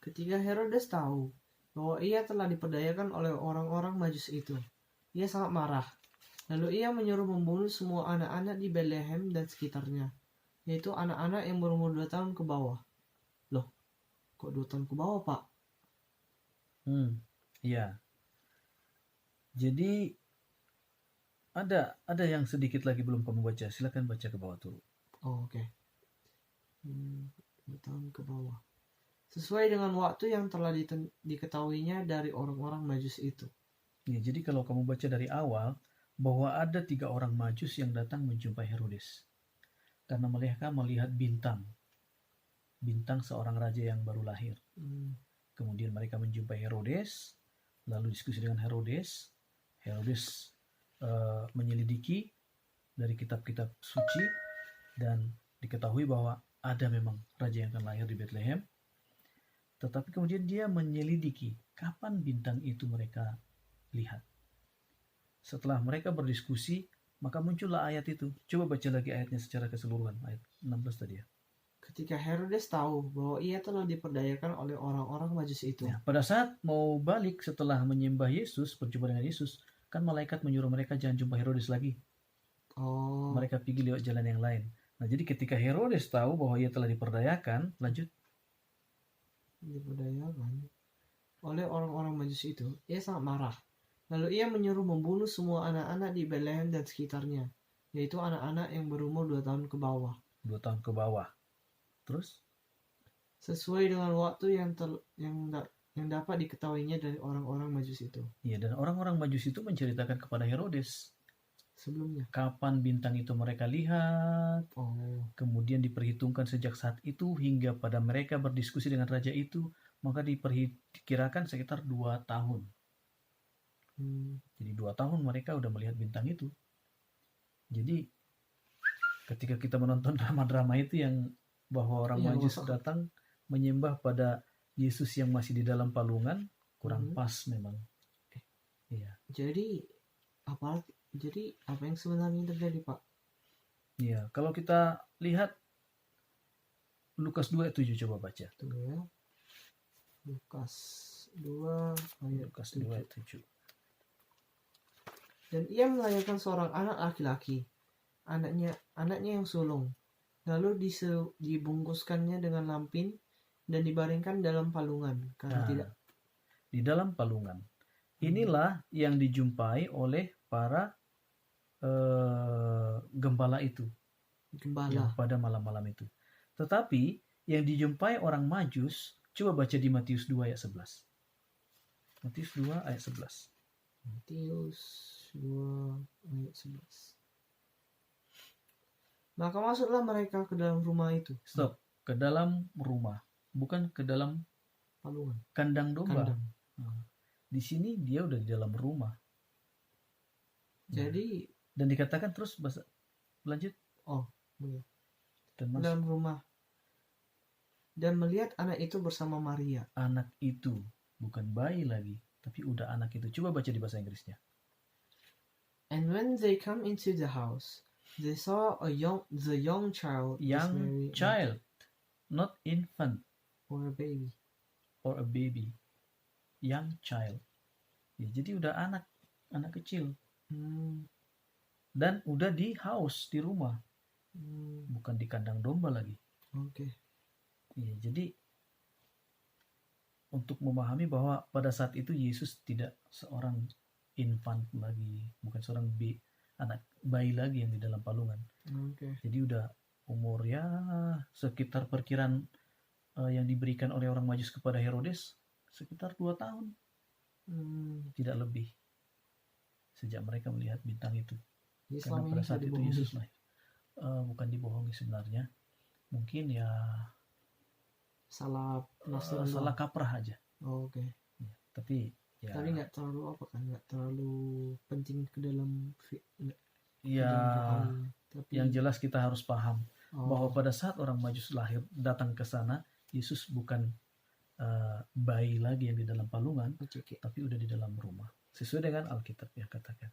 Ketika Herodes tahu bahwa ia telah diperdayakan oleh orang-orang Majus itu, ia sangat marah. Lalu ia menyuruh membunuh semua anak-anak di Bethlehem dan sekitarnya, yaitu anak-anak yang berumur 2 tahun ke bawah. Loh, kok 2 tahun ke bawah, Pak? Iya. Jadi ada yang sedikit lagi belum kamu baca. Silakan baca ke bawah tuh. Oh, oke. 2 tahun ke bawah. Sesuai dengan waktu yang telah diketahuinya dari orang-orang Majus itu. Ya, jadi kalau kamu baca dari awal, bahwa ada 3 orang Majus yang datang menjumpai Herodes. Karena mereka melihat bintang seorang raja yang baru lahir. Kemudian mereka menjumpai Herodes, lalu diskusi dengan Herodes. Herodes menyelidiki dari kitab-kitab suci dan diketahui bahwa ada memang raja yang akan lahir di Bethlehem. Tetapi kemudian dia menyelidiki kapan bintang itu mereka lihat. Setelah mereka berdiskusi, maka muncullah ayat itu. Coba baca lagi ayatnya secara keseluruhan, ayat 16 tadi ya. Ketika Herodes tahu bahwa ia telah diperdayakan oleh orang-orang Majus itu. Ya, pada saat mau balik setelah menyembah Yesus, berjumpa dengan Yesus, kan malaikat menyuruh mereka jangan jumpa Herodes lagi. Mereka pergi lewat jalan yang lain. Nah, jadi ketika Herodes tahu bahwa ia telah diperdayakan, lanjut. Diperdayakan oleh orang-orang Majus itu, ia sangat marah. Lalu ia menyuruh membunuh semua anak-anak di Bethlehem dan sekitarnya, yaitu anak-anak yang berumur 2 tahun ke bawah. 2 tahun ke bawah. Terus? Sesuai dengan waktu yang dapat diketahuinya dari orang-orang Majus itu. Iya, dan orang-orang Majus itu menceritakan kepada Herodes sebelumnya kapan bintang itu mereka lihat. Kemudian diperhitungkan sejak saat itu hingga pada mereka berdiskusi dengan raja itu, maka diperkirakan sekitar 2 tahun. Jadi 2 tahun mereka udah melihat bintang itu. Jadi ketika kita menonton drama-drama itu yang bahwa orang Majus datang menyembah pada Yesus yang masih di dalam palungan, kurang pas memang. Iya. Jadi apa yang sebenarnya terjadi, Pak? Iya, kalau kita lihat Lukas 2 ayat 7, coba baca. Tunggu ya. Lukas 2 ayat 7. Dan ia melahirkan seorang anak laki-laki, anaknya yang sulung. Lalu dibungkuskannya dengan lampin dan dibaringkan dalam palungan. Di dalam palungan. Inilah yang dijumpai oleh para gembala itu. Yang pada malam-malam itu. Tetapi yang dijumpai orang Majus, coba baca di Matius 2 ayat 11. Matius 2 ayat 11. Matius 2 ayat 11. Maka masuklah mereka ke dalam rumah itu. Stop, ke dalam rumah, bukan ke dalam palungan. Kandang domba. Di sini dia udah di dalam rumah. Jadi dan dikatakan terus lanjut. Dan dalam rumah. Dan melihat anak itu bersama Maria. Anak itu, bukan bayi lagi, tapi udah anak itu. Coba baca di bahasa Inggrisnya. And when they come into the house, they saw the young child. Young child, not infant. Or a baby. Young child. Ya, jadi udah anak kecil. Dan udah di house, di rumah. Bukan di kandang domba lagi. Ya, jadi untuk memahami bahwa pada saat itu Yesus tidak seorang infant lagi, bukan seorang anak bayi lagi yang di dalam palungan. Jadi udah umur ya sekitar perkiraan yang diberikan oleh orang Majus kepada Herodes sekitar 2 tahun. Tidak lebih. Sejak mereka melihat bintang itu. Karena pada saat itu Yesus lahir. Bukan dibohongi sebenarnya. Mungkin ya salah kaprah aja. Ya, tapi nggak terlalu nggak terlalu penting ke dalam tapi yang jelas kita harus paham bahwa pada saat orang Majus lahir datang ke sana, Yesus bukan bayi lagi yang di dalam palungan, tapi udah di dalam rumah sesuai dengan Alkitab ya katakan.